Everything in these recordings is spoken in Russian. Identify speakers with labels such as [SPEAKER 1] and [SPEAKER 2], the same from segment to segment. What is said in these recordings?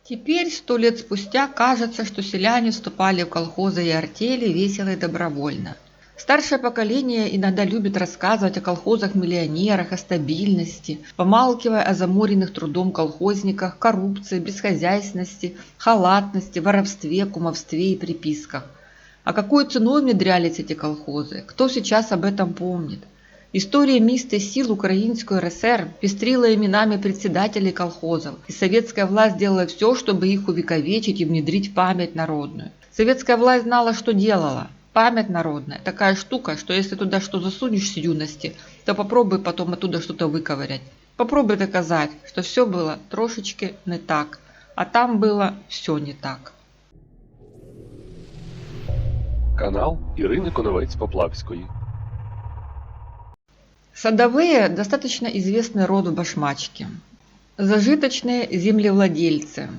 [SPEAKER 1] Теперь, 100 лет спустя, кажется, что селяне вступали в колхозы и артели весело и добровольно. Старшее поколение иногда любит рассказывать о колхозах-миллионерах, о стабильности, помалкивая о заморенных трудом колхозниках, коррупции, бесхозяйственности, халатности, воровстве, кумовстве и приписках. А какой ценой внедрялись эти колхозы? Кто сейчас об этом помнит? История мисты сил Украинской РСР пестрила именами председателей колхозов, и советская власть делала все, чтобы их увековечить и внедрить в память народную. Советская власть знала, что делала. Память народная – такая штука, что если туда что засунешь с юности, то попробуй потом оттуда что-то выковырять. Попробуй доказать, что все было трошечки не так, а там было все не так.
[SPEAKER 2] Канал Ірини Коновець-Поплавської.
[SPEAKER 1] Садовые – достаточно известный род в Башмачке. Зажиточные землевладельцы.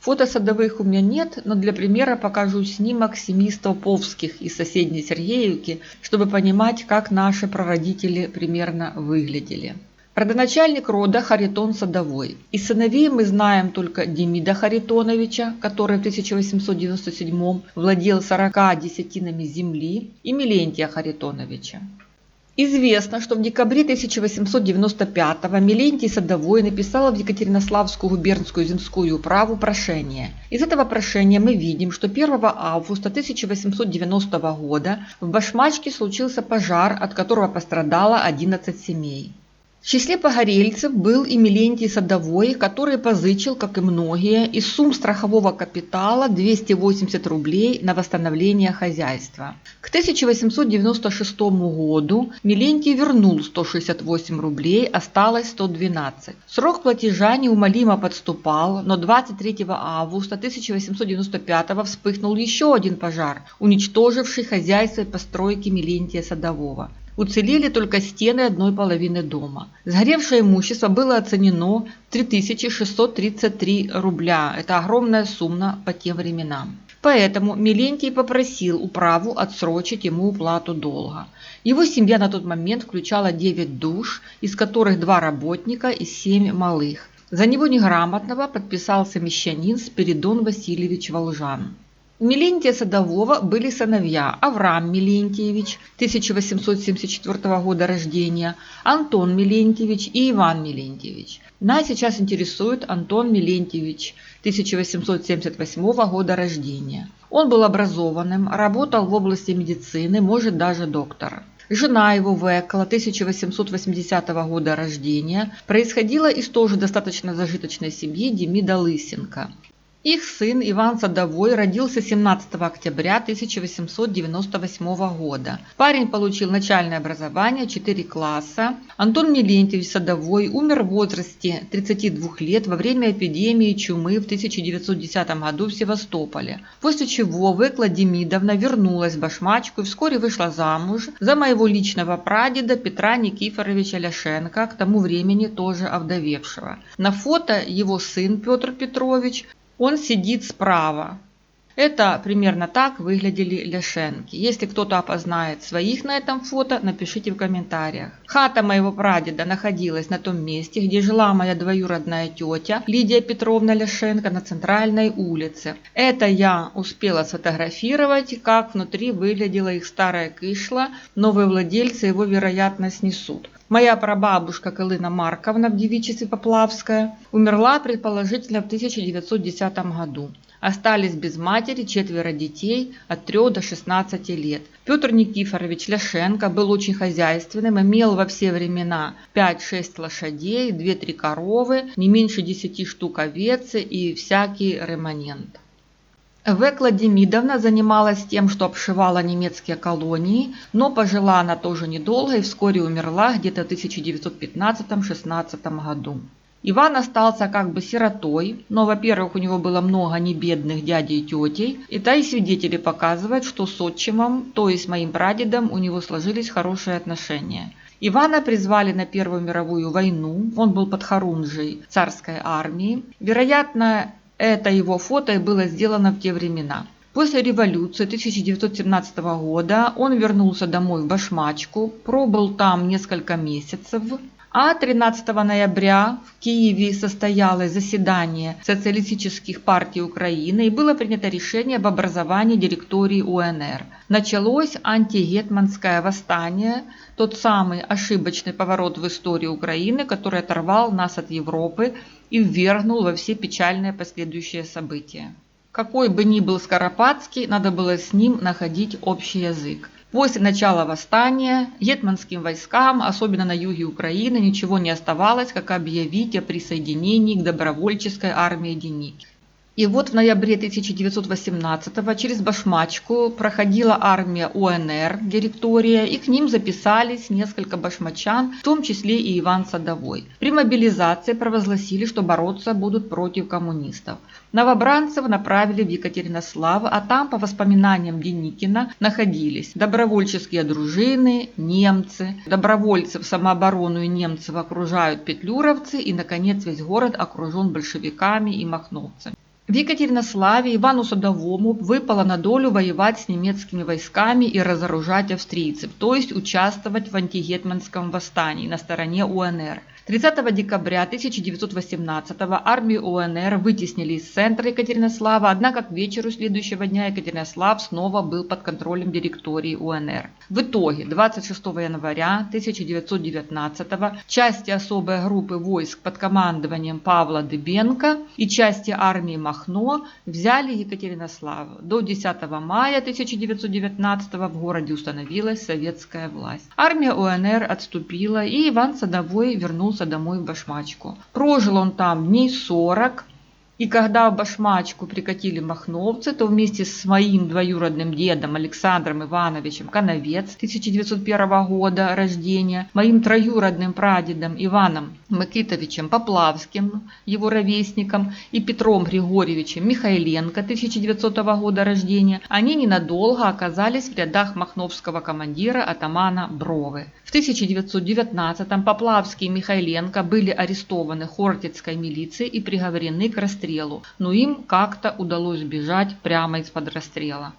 [SPEAKER 1] Фото садовых у меня нет, но для примера покажу снимок семьи Столповских из соседней Сергеевки, чтобы понимать, как наши прародители примерно выглядели. Родоначальник рода Харитон Садовой. Из сыновей мы знаем только Демида Харитоновича, который в 1897 владел 40 десятинами земли, и Милентия Харитоновича. Известно, что в декабре 1895-го Милентий Садовой написал в Екатеринославскую губернскую земскую управу прошение. Из этого прошения мы видим, что 1 августа 1890 года в Башмачке случился пожар, от которого пострадало 11 семей. В числе погорельцев был и Милентий Садовой, который позычил, как и многие, из сумм страхового капитала 280 рублей на восстановление хозяйства. К 1896 году Милентий вернул 168 рублей, осталось 112. Срок платежа неумолимо подступал, но 23 августа 1895 вспыхнул еще один пожар, уничтоживший хозяйство и постройки Милентия Садового. Уцелели только стены одной половины дома. Сгоревшее имущество было оценено в 3633 рубля. Это огромная сумма по тем временам. Поэтому Милентий попросил управу отсрочить ему уплату долга. Его семья на тот момент включала 9 душ, из которых 2 работника и 7 малых. За него неграмотного подписался мещанин Спиридон Васильевич Волжан. У Милентия Садового были сыновья Авраам Милентьевич, 1874 года рождения, Антон Милентьевич и Иван Милентьевич. Нас сейчас интересует Антон Милентьевич, 1878 года рождения. Он был образованным, работал в области медицины, может даже доктор. Жена его Векла, 1880 года рождения, происходила из тоже достаточно зажиточной семьи Демида Лысенко. Их сын Иван Садовой родился 17 октября 1898 года. Парень получил начальное образование 4 класса. Антон Милентьевич Садовой умер в возрасте 32 лет во время эпидемии чумы в 1910 году в Севастополе, после чего Векла Демидовна вернулась в Башмачку и вскоре вышла замуж за моего личного прадеда Петра Никифоровича Ляшенко, к тому времени тоже овдовевшего. На фото его сын Петр Петрович. Он сидит справа. Это примерно так выглядели Ляшенки. Если кто-то опознает своих на этом фото, напишите в комментариях. Хата моего прадеда находилась на том месте, где жила моя двоюродная тетя Лидия Петровна Ляшенко на Центральной улице. Это я успела сфотографировать, как внутри выглядела их старая кышла. Новые владельцы его, вероятно, снесут. Моя прабабушка Калина Марковна в девичестве Поплавская умерла предположительно в 1910 году. Остались без матери 4 детей от 3 до 16 лет. Петр Никифорович Ляшенко был очень хозяйственным, имел во все времена 5-6 лошадей, 2-3 коровы, не меньше 10 штук овец и всякий реманент. Векла Демидовна занималась тем, что обшивала немецкие колонии, но пожила она тоже недолго и вскоре умерла где-то в 1915-16 году. Иван остался как бы сиротой, но, во-первых, у него было много небедных дядей и тетей, и та и свидетели показывают, что с отчимом, то есть моим прадедом, у него сложились хорошие отношения. Ивана призвали на Первую мировую войну, он был подхорунжий царской армии. Вероятно, это его фото и было сделано в те времена. После революции 1917 года он вернулся домой в Башмачку, пробыл там несколько месяцев, А 13 ноября в Киеве состоялось заседание социалистических партий Украины и было принято решение об образовании директории УНР. Началось антигетманское восстание, тот самый ошибочный поворот в истории Украины, который оторвал нас от Европы и ввергнул во все печальные последующие события. Какой бы ни был Скоропадский, надо было с ним находить общий язык. После начала восстания гетманским войскам, особенно на юге Украины, ничего не оставалось, как объявить о присоединении к добровольческой армии Деники. И вот в ноябре 1918-го через Башмачку проходила армия УНР, директория, и к ним записались несколько башмачан, в том числе и Иван Садовой. При мобилизации провозгласили, что бороться будут против коммунистов. Новобранцев направили в Екатеринослав, а там, по воспоминаниям Деникина, находились добровольческие дружины, немцы, добровольцы в самооборону и немцев окружают петлюровцы, и, наконец, весь город окружен большевиками и махновцами. В Екатеринославе Ивану Садовому выпало на долю воевать с немецкими войсками и разоружать австрийцев, то есть участвовать в антигетманском восстании на стороне УНР. 30 декабря 1918 армию УНР вытеснили из центра Екатеринослава, однако к вечеру следующего дня Екатеринослав снова был под контролем директории УНР. В итоге 26 января 1919 части особой группы войск под командованием Павла Дыбенко и части армии Махно взяли Екатеринослав. До 10 мая 1919 в городе установилась советская власть. Армия УНР отступила, и Иван Садовой вернулся домой в Башмачку. Прожил он там дней 40, и когда в Башмачку прикатили махновцы, то вместе с моим двоюродным дедом Александром Ивановичем Коновец 1901 года рождения, моим троюродным прадедом Иваном Микитовичем Поплавским, его ровесником, и Петром Григорьевичем Михайленко 1900 года рождения, они ненадолго оказались в рядах махновского командира атамана Бровы. В 1919-м Поплавский и Михайленко были арестованы Хортицкой милицией и приговорены к расстрелу, но им как-то удалось сбежать прямо из-под расстрела.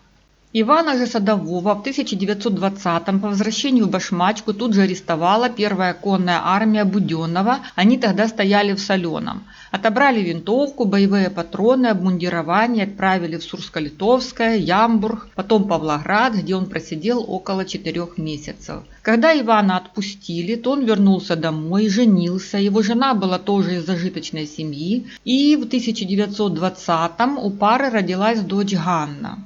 [SPEAKER 1] Ивана же Садового в 1920-м по возвращению в Башмачку тут же арестовала первая конная армия Буденного, они тогда стояли в Соленом. Отобрали винтовку, боевые патроны, обмундирование, отправили в Сурско-Литовское, Ямбург, потом Павлоград, где он просидел около 4 месяцев. Когда Ивана отпустили, то он вернулся домой, женился, его жена была тоже из зажиточной семьи, и в 1920-м у пары родилась дочь Ганна.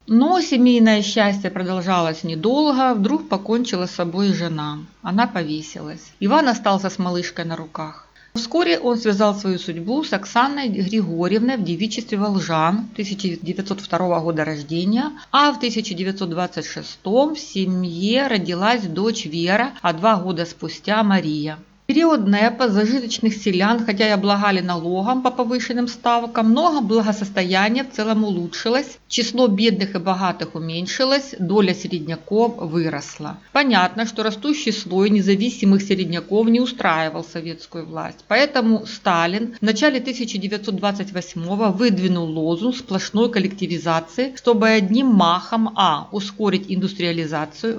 [SPEAKER 1] Но семейное счастье продолжалось недолго, вдруг покончила с собой жена. Она повесилась. Иван остался с малышкой на руках. Вскоре он связал свою судьбу с Оксаной Григорьевной в девичестве Волжан 1902 года рождения, а в 1926 в семье родилась дочь Вера, а 2 года спустя Мария. В период НЭПа зажиточных селян, хотя и облагали налогом по повышенным ставкам, но благосостояние в целом улучшилось, число бедных и богатых уменьшилось, доля середняков выросла. Понятно, что растущий слой независимых середняков не устраивал советскую власть, поэтому Сталин в начале 1928-го выдвинул лозунг сплошной коллективизации, чтобы одним махом ускорить индустриализацию,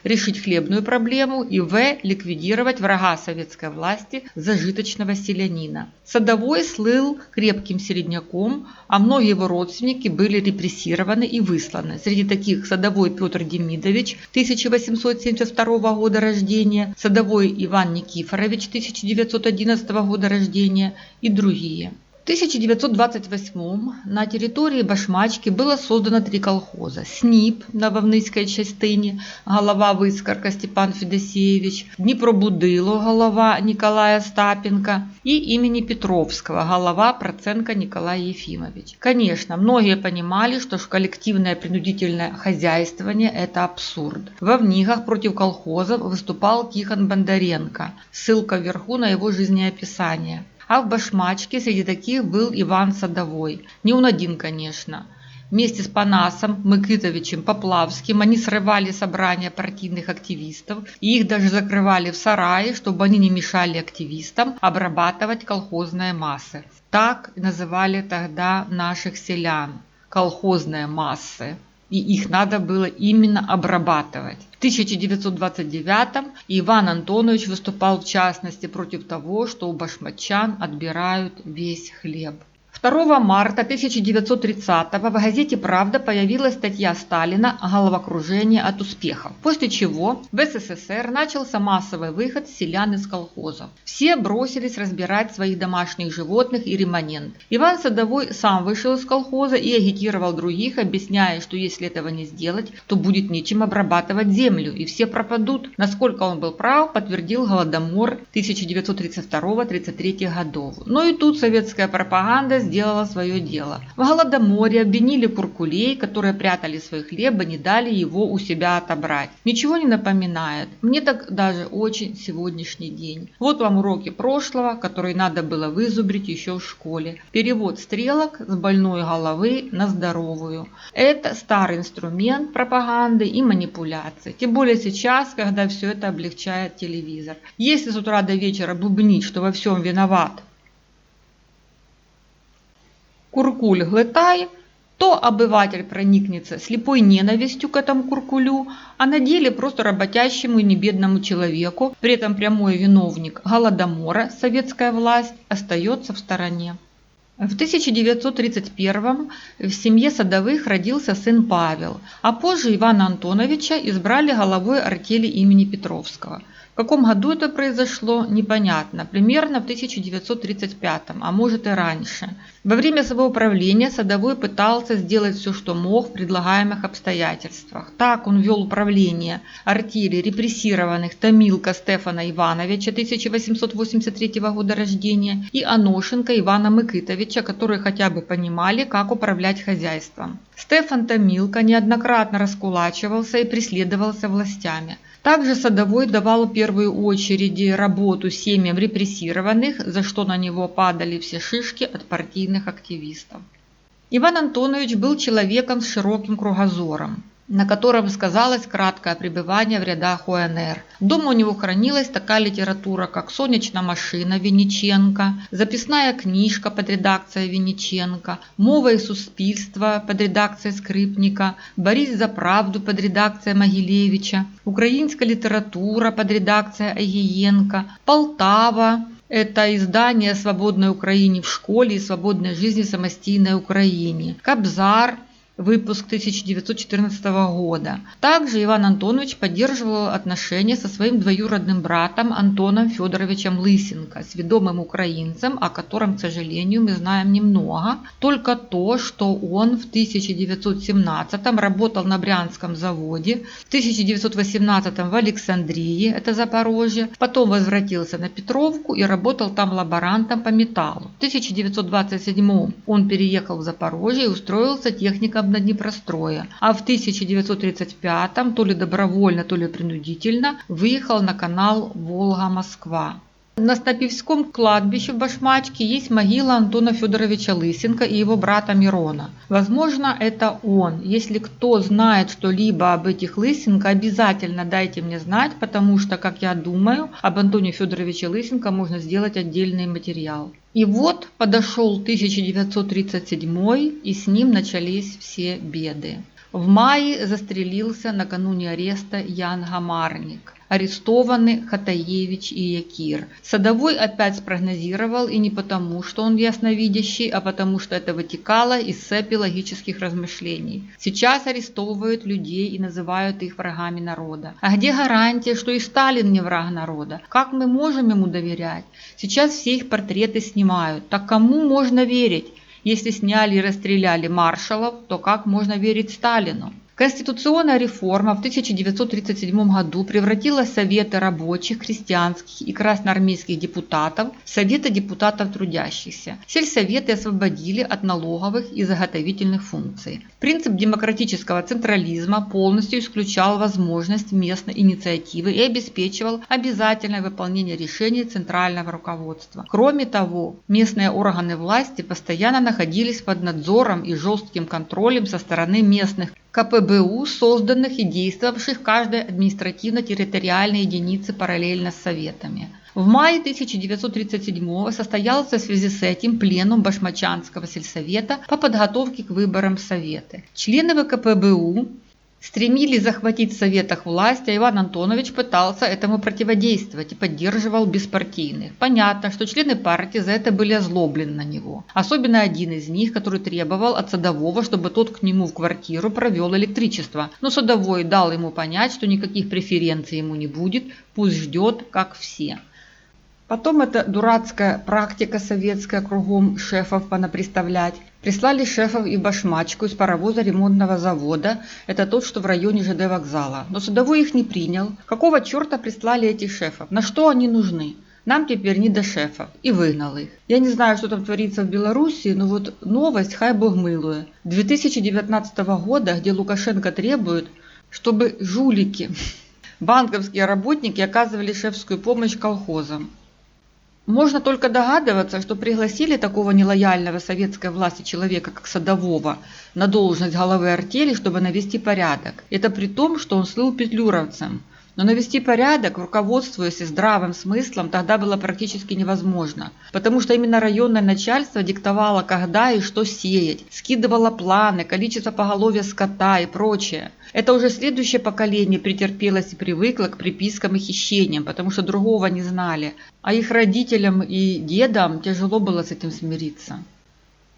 [SPEAKER 1] решить хлебную проблему и ликвидировать врага советской власти зажиточного селянина. Садовой слыл крепким середняком, а многие его родственники были репрессированы и высланы. Среди таких Садовой Петр Демидович 1872 года рождения, Садовой Иван Никифорович 1911 года рождения и другие. В 1928 на территории Башмачки было создано 3 колхоза: СНИП на Вовныцкой частине, голова Выскарка Степан Федосеевич, Днепробудило, голова Николай Остапенко, и имени Петровского, голова Проценко Николай Ефимович. Конечно, многие понимали, что коллективное принудительное хозяйствование – это абсурд. Во Внигах против колхозов выступал Тихон Бондаренко, ссылка вверху на его жизнеописание. А в Башмачке среди таких был Иван Садовой. Не он один, конечно. Вместе с Панасом Микитовичем Поплавским они срывали собрания партийных активистов и их даже закрывали в сарае, чтобы они не мешали активистам обрабатывать колхозные массы. Так называли тогда наших селян – колхозные массы. и их надо было именно обрабатывать. В 1929 Иван Антонович выступал в частности против того, что у башмачан отбирают весь хлеб. 2 марта 1930 в газете «Правда» появилась статья Сталина «Головокружение от успехов», после чего в СССР начался массовый выход селян из колхозов. Все бросились разбирать своих домашних животных и реманент. Иван Садовой сам вышел из колхоза и агитировал других, объясняя, что если этого не сделать, то будет нечем обрабатывать землю и все пропадут. Насколько он был прав, подтвердил Голодомор 1932-33 годов. Но и тут советская пропаганда сделала свое дело. В Голодоморе обвинили куркулей, которые прятали свой хлеб и не дали его у себя отобрать. Ничего не напоминает? Мне так даже очень сегодняшний день. Вот вам уроки прошлого, которые надо было вызубрить еще в школе. Перевод стрелок с больной головы на здоровую. Это старый инструмент пропаганды и манипуляции. Тем более сейчас, когда все это облегчает телевизор. Если с утра до вечера бубнить, что во всем виноват куркуль глытай, то обыватель проникнется слепой ненавистью к этому куркулю, а на деле просто работящему и небедному человеку, при этом прямой виновник Голодомора, советская власть, остается в стороне. В 1931 в семье Садовых родился сын Павел, а позже Ивана Антоновича избрали головой артели имени Петровского. В каком году это произошло, непонятно, примерно в 1935, а может и раньше. Во время своего правления Садовой пытался сделать все, что мог в предлагаемых обстоятельствах. Так он вел управление артели репрессированных Томилко Стефана Ивановича 1883 года рождения и Аношенко Ивана Мыкитовича, которые хотя бы понимали, как управлять хозяйством. Стефан Томилко неоднократно раскулачивался и преследовался властями. Также Садовой давал в первую очередь работу семьям репрессированных, за что на него падали все шишки от партийных активистов. Иван Антонович был человеком с широким кругозором, на котором сказалось краткое пребывание в рядах УНР. Дома у него хранилась такая литература, как «Сонячна машина» Винниченко, записная книжка под редакцией Винниченко, «Мова и суспільство» под редакцией Скрипника, «Борис за правду» под редакцией Могилевича, украинская литература под редакцией Агиенко, «Полтава». Это издание «Свободной Украине в школе» и «Свободной жизни в самостийной Украине», «Кобзар», выпуск 1914 года. Также Иван Антонович поддерживал отношения со своим двоюродным братом Антоном Федоровичем Лысенко, с ведомым украинцем, о котором, к сожалению, мы знаем немного. Только то, что он в 1917 работал на Брянском заводе, в 1918 в Александрии, это Запорожье, потом возвратился на Петровку и работал там лаборантом по металлу. В 1927 он переехал в Запорожье и устроился техником на Днепрострое, а в 1935 то ли добровольно, то ли принудительно выехал на канал Волга-Москва. На Снопивском кладбище в Башмачке есть могила Антона Федоровича Лысенко и его брата Мирона. Возможно, это он. Если кто знает что-либо об этих Лысенко, обязательно дайте мне знать, потому что, как я думаю, об Антоне Федоровиче Лысенко можно сделать отдельный материал. И вот подошел 1937 и с ним начались все беды. В мае застрелился накануне ареста Ян Гамарник. Арестованы Хатаевич и Якир. Садовой опять спрогнозировал, и не потому, что он ясновидящий, а потому, что это вытекало из цепи логических размышлений. Сейчас арестовывают людей и называют их врагами народа. А где гарантия, что и Сталин не враг народа? Как мы можем ему доверять? Сейчас все их портреты снимают. Так кому можно верить? Если сняли и расстреляли маршалов, то как можно верить Сталину? Конституционная реформа в 1937 году превратила Советы рабочих, крестьянских и красноармейских депутатов в Советы депутатов трудящихся. Сельсоветы освободили от налоговых и заготовительных функций. Принцип демократического централизма полностью исключал возможность местной инициативы и обеспечивал обязательное выполнение решений центрального руководства. Кроме того, местные органы власти постоянно находились под надзором и жестким контролем со стороны местных КПБУ, созданных и действовавших в каждой административно-территориальной единице параллельно с советами. В мае 1937 состоялся в связи с этим пленум Башмачанского сельсовета по подготовке к выборам в Советы. Члены ВКПБУ стремились захватить в Советах власть, а Иван Антонович пытался этому противодействовать и поддерживал беспартийных. Понятно, что члены партии за это были озлоблены на него. Особенно один из них, который требовал от Садового, чтобы тот к нему в квартиру провел электричество. Но Садовой дал ему понять, что никаких преференций ему не будет, пусть ждет, как все. Потом эта дурацкая практика советская кругом шефов понаприставлять. Прислали шефов и башмачку из паровоза ремонтного завода, это тот, что в районе ЖД вокзала. Но Садовой их не принял. Какого черта прислали этих шефов? На что они нужны? Нам теперь не до шефов. И выгнал их. Я не знаю, что там творится в Белоруссии, но вот новость, хай бог милує. 2019 года, где Лукашенко требует, чтобы жулики, банковские работники оказывали шефскую помощь колхозам. Можно только догадываться, что пригласили такого нелояльного советской власти человека, как Садового, на должность главы артели, чтобы навести порядок. Это при том, что он слыл петлюровцем. Но навести порядок, руководствуясь здравым смыслом, тогда было практически невозможно, потому что именно районное начальство диктовало, когда и что сеять, скидывало планы, количество поголовья скота и прочее. Это уже следующее поколение претерпелось и привыкло к припискам и хищениям, потому что другого не знали, а их родителям и дедам тяжело было с этим смириться.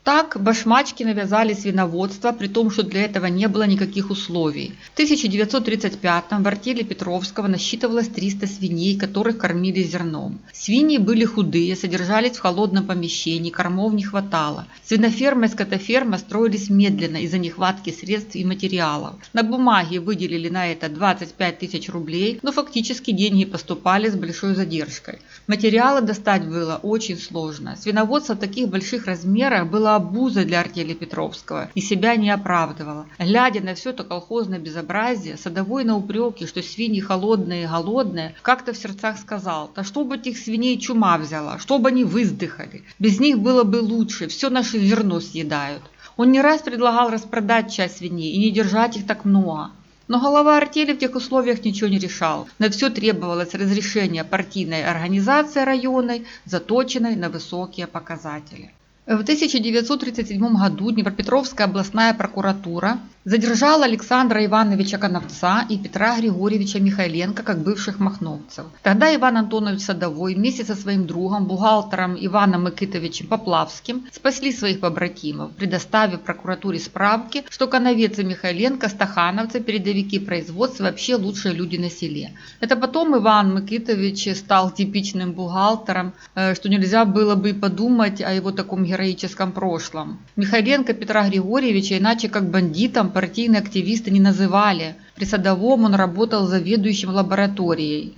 [SPEAKER 1] Так башмачки навязали свиноводство, при том, что для этого не было никаких условий. В 1935-м в артели Петровского насчитывалось 300 свиней, которых кормили зерном. Свиньи были худые, содержались в холодном помещении, кормов не хватало. Свиноферма и скотоферма строились медленно из-за нехватки средств и материалов. На бумаге выделили на это 25 тысяч рублей, но фактически деньги поступали с большой задержкой. Материалы достать было очень сложно. Свиноводство в таких больших размерах было обузой для артели Петровского и себя не оправдывала. Глядя на все это колхозное безобразие, Садовой на упреки, что свиньи холодные и голодные, как-то в сердцах сказал: «Да чтобы этих свиней чума взяла, чтобы они выздыхали. Без них было бы лучше, все наше зерно съедают». Он не раз предлагал распродать часть свиней и не держать их так много. Но глава артели в тех условиях ничего не решал. На все требовалось разрешение партийной организации районной, заточенной на высокие показатели. В 1937 году Днепропетровская областная прокуратура задержала Александра Ивановича Коновца и Петра Григорьевича Михайленко как бывших махновцев. Тогда Иван Антонович Садовой вместе со своим другом, бухгалтером Иваном Микитовичем Поплавским спасли своих побратимов, предоставив прокуратуре справки, что Коновец и Михайленко, стахановцы, передовики производства, вообще лучшие люди на селе. Это потом Иван Микитович стал типичным бухгалтером, что нельзя было бы и подумать о его таком героическом прошлом. Михайленко Петра Григорьевича иначе как бандитом партийные активисты не называли. При Садовом он работал заведующим лабораторией.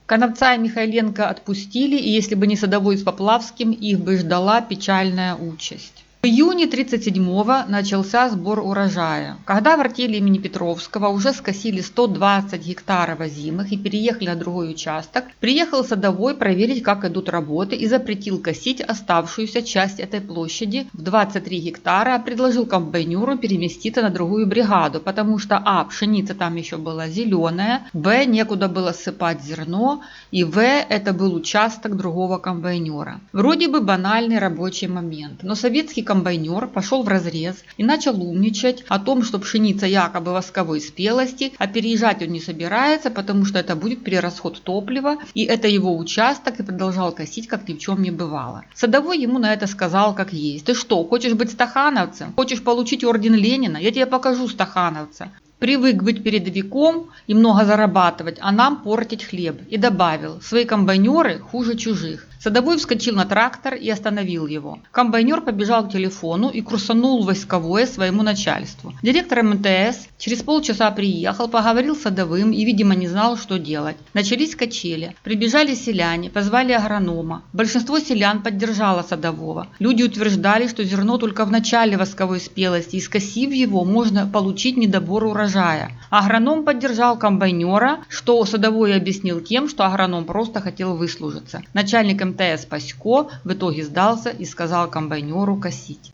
[SPEAKER 1] Коновца и Михайленко отпустили, и если бы не Садовой с Поплавским, их бы ждала печальная участь. В июне 1937-го начался сбор урожая. Когда в артели имени Петровского уже скосили 120 гектаров озимых и переехали на другой участок, приехал Садовой проверить, как идут работы, и запретил косить оставшуюся часть этой площади в 23 гектара, а предложил комбайнеру переместиться на другую бригаду, потому что а. пшеница там еще была зеленая, б. некуда было ссыпать зерно, и в. это был участок другого комбайнера. Вроде бы банальный рабочий момент, но советский комбайнер пошел вразрез и начал умничать о том, что пшеница якобы восковой спелости, а переезжать он не собирается, потому что это будет перерасход топлива, и это его участок, и продолжал косить, как ни в чем не бывало. Садовой ему на это сказал как есть: «Ты что, хочешь быть стахановцем? Хочешь получить орден Ленина? Я тебе покажу стахановца. Привык быть передовиком и много зарабатывать, а нам портить хлеб». И добавил: «Свои комбайнеры хуже чужих». Садовой вскочил на трактор и остановил его. Комбайнер побежал к телефону и курсанул войсковое своему начальству. Директор МТС через полчаса приехал, поговорил с Садовым и, видимо, не знал, что делать. Начались качели. Прибежали селяне, позвали агронома. Большинство селян поддержало Садового. Люди утверждали, что зерно только в начале восковой спелости, и скосив его, можно получить недобор урожая. Агроном поддержал комбайнера, что Садовой объяснил тем, что агроном просто хотел выслужиться. Начальник МТС Пасько в итоге сдался и сказал комбайнеру косить.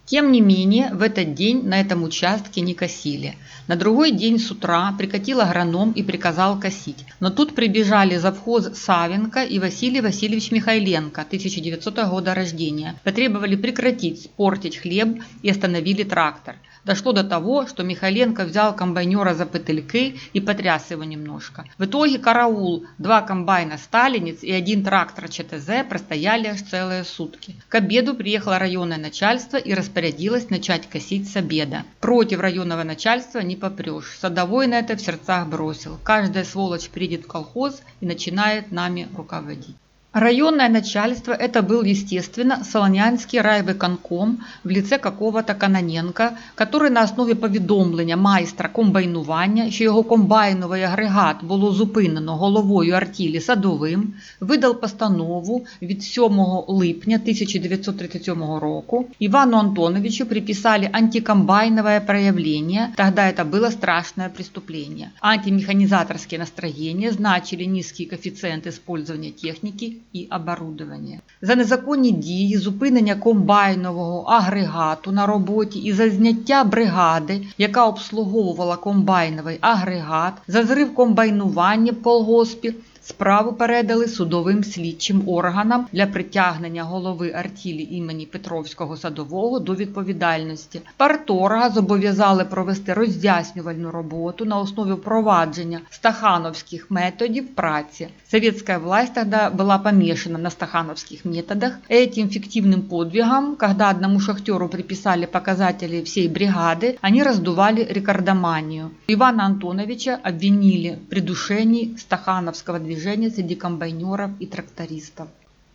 [SPEAKER 1] Тем не менее, в этот день на этом участке не косили. На другой день с утра прикатил агроном и приказал косить. Но тут прибежали завхоз Савенко и Василий Васильевич Михайленко, 1900 года рождения. Потребовали прекратить портить хлеб и остановили трактор. Дошло до того, что Михайленко взял комбайнера за петельки и потряс его немножко. В итоге караул, 2 комбайна «Сталинец» и 1 трактор ЧТЗ простояли аж целые сутки. К обеду приехало районное начальство и распорядилось начать косить с обеда. Против районного начальства не попрешь. Садовой на это в сердцах бросил. Каждая сволочь придет в колхоз и начинает нами руководить. Районное начальство – это был, естественно, Солонянський райвиконком в лице какого-то Каноненка, который на основі повідомлення майстра комбайнування, що його комбайновий агрегат було зупинено головою артілі Садовим, видав постанову від 7 липня 1937 року. Ивану Антоновичу приписали антикомбайновое проявление, тогда это было страшное преступление. Антимеханизаторские настроения значили низкий коэффициент использования техники і оборудовання. За незаконні дії, зупинення комбайнового агрегату на роботі і за зняття бригади, яка обслуговувала комбайновий агрегат, за зрив комбайнування в колгоспі, справу передали судовим слідчим органам для притягнення голови артілі імені Петровського Садового до відповідальності. Парторга зобов'язали провести роз'яснювальну роботу на основі впровадження стахановських методів праці. Советская власть тогда была помешана на стахановских методах. Этим фиктивным подвигом, когда одному шахтеру приписали показатели всей бригады, они раздували рекордоманию. Ивана Антоновича обвинили в придушении стахановского движения среди комбайнеров и трактористов.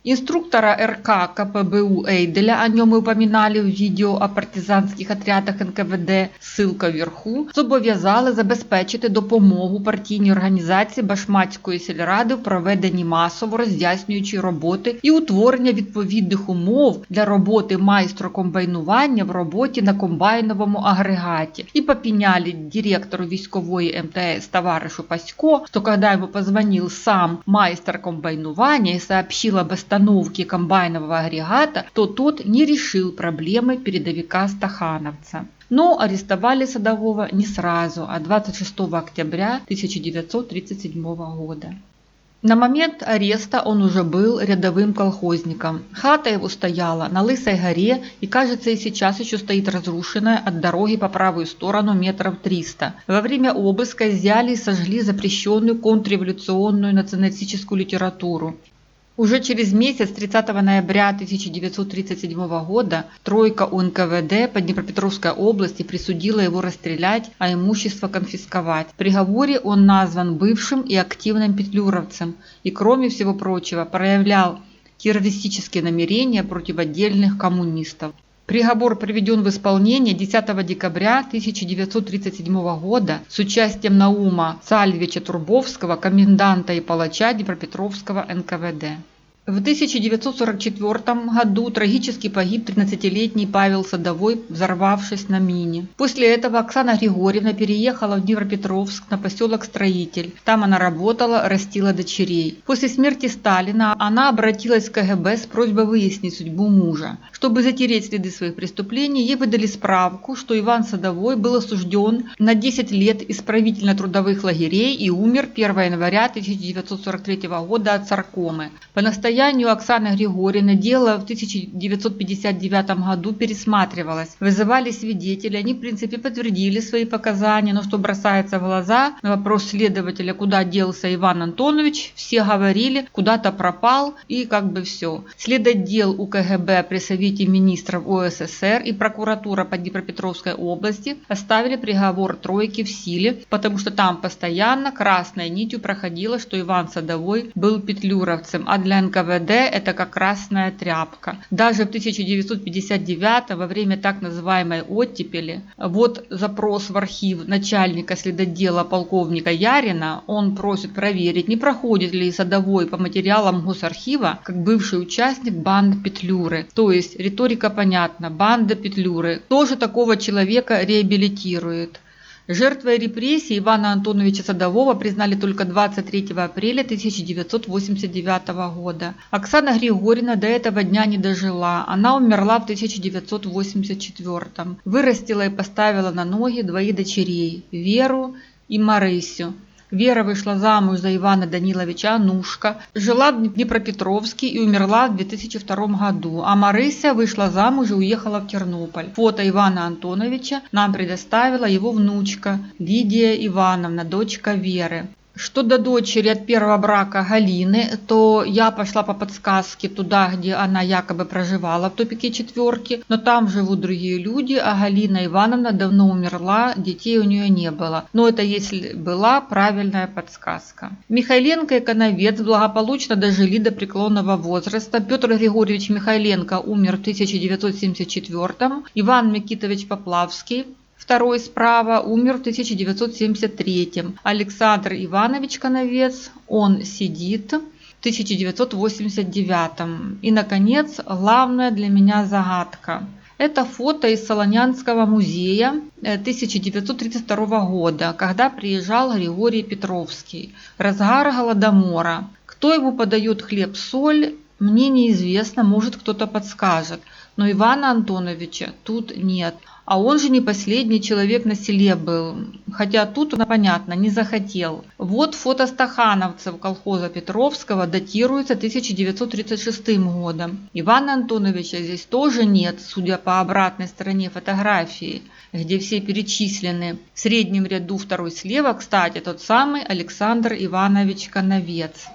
[SPEAKER 1] Инструктора РК КПБУ Эйделя, о нем мы упоминали в видео о партизанських отрядах НКВД, ссылка вверху, зобов'язали забезпечити допомогу партійній організації Башмацької сільради в проведенні масово роз'яснюючої роботи і утворення відповідних умов для роботи майстра-комбайнування в роботі на комбайновому агрегаті. И попеняли директору військової МТС товаришу Пасько, что когда ему позвонил сам майстер комбайнования и сообщил об остановке комбайнового агрегата, то тот не решил проблемы передовика стахановца. Но арестовали Садового не сразу, а 26 октября 1937 года. На момент ареста он уже был рядовым колхозником. Хата его стояла на Лысой горе и, кажется, и сейчас еще стоит разрушенная от дороги по правую сторону метров 300. Во время обыска изъяли и сожгли запрещенную контрреволюционную националистическую литературу. Уже через месяц, 30 ноября 1937 года, тройка УНКВД по Днепропетровской области присудила его расстрелять, а имущество конфисковать. В приговоре он назван бывшим и активным петлюровцем и, кроме всего прочего, проявлял террористические намерения против отдельных коммунистов. Приговор приведен в исполнение 10 декабря 1937 года с участием Наума Цальвича Турбовского, коменданта и палача Днепропетровского НКВД. В 1944 году трагически погиб 13-летний Павел Садовой, взорвавшись на мине. После этого Оксана Григорьевна переехала в Днепропетровск на поселок Строитель. Там она работала, растила дочерей. После смерти Сталина она обратилась в КГБ с просьбой выяснить судьбу мужа. Чтобы затереть следы своих преступлений, ей выдали справку, что Иван Садовой был осужден на 10 лет исправительно-трудовых лагерей и умер 1 января 1943 года от саркомы. По настоянию Оксаны Григорьевны дело в 1959 году пересматривалось. Вызывали свидетелей, они в принципе подтвердили свои показания, но что бросается в глаза, на вопрос следователя, куда делся Иван Антонович, все говорили, куда-то пропал и как бы все. Следотдел УКГБ при Совете министров УССР и прокуратура по Днепропетровской области оставили приговор тройки в силе, потому что там постоянно красной нитью проходило, что Иван Садовой был петлюровцем, а для НКВД это как красная тряпка. Даже в 1959 во время так называемой оттепели, вот запрос в архив начальника следотдела полковника Ярина, он просит проверить, не проходит ли Садовой по материалам Госархива как бывший участник банды Петлюры. То есть риторика понятна, банда Петлюры. Тоже такого человека реабилитирует. Жертвой репрессий Ивана Антоновича Садового признали только 23 апреля 1989 года. Оксана Григорьевна до этого дня не дожила. Она умерла в 1984. Вырастила и поставила на ноги двоих дочерей – Веру и Марысю. Вера вышла замуж за Ивана Даниловича Анушка, жила в Днепропетровске и умерла в 2002 году, а Марыся вышла замуж и уехала в Тернополь. Фото Ивана Антоновича нам предоставила его внучка Лидия Ивановна, дочка Веры. Что до дочери от первого брака Галины, то я пошла по подсказке туда, где она якобы проживала, в тупике 4, но там живут другие люди, а Галина Ивановна давно умерла, детей у нее не было. Но это если была правильная подсказка. Михайленко и Коновец благополучно дожили до преклонного возраста. Петр Григорьевич Михайленко умер в 1974, Иван Микитович Поплавский, второй справа, умер в 1973. Александр Иванович Коновец, он сидит в 1989. И, наконец, главная для меня загадка. Это фото из Солонянского музея 1932 года, когда приезжал Григорий Петровский. Разгар Голодомора. Кто ему подает хлеб-соль, мне неизвестно, может кто-то подскажет. Но Ивана Антоновича тут нет. А он же не последний человек на селе был. Хотя тут, понятно, не захотел. Вот фото стахановцев колхоза Петровского датируется 1936 годом. Ивана Антоновича здесь тоже нет, судя по обратной стороне фотографии, где все перечислены. В среднем ряду второй слева, кстати, тот самый Александр Иванович Коновец.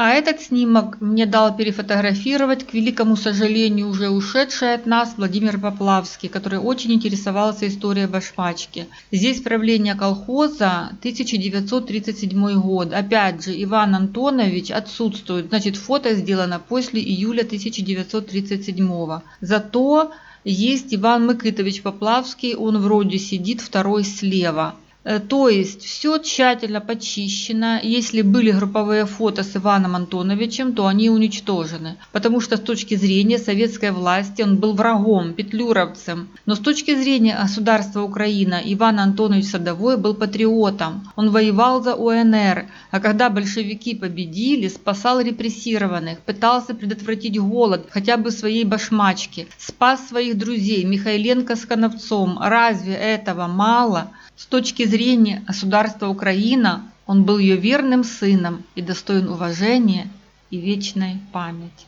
[SPEAKER 1] А этот снимок мне дал перефотографировать, к великому сожалению, уже ушедший от нас Владимир Поплавский, который очень интересовался историей Башмачки. Здесь правление колхоза 1937 год. Опять же, Иван Антонович отсутствует, значит, фото сделано после июля 1937. Зато есть Иван Микитович Поплавский, он вроде сидит второй слева. То есть все тщательно почищено. Если были групповые фото с Иваном Антоновичем, то они уничтожены. Потому что с точки зрения советской власти он был врагом, петлюровцем. Но с точки зрения государства Украина Иван Антонович Садовой был патриотом. Он воевал за УНР. А когда большевики победили, спасал репрессированных, пытался предотвратить голод хотя бы своей Башмачки. Спас своих друзей Михайленко с Коновцом. Разве этого мало? С точки зрения государства Украина, он был ее верным сыном и достоин уважения и вечной памяти.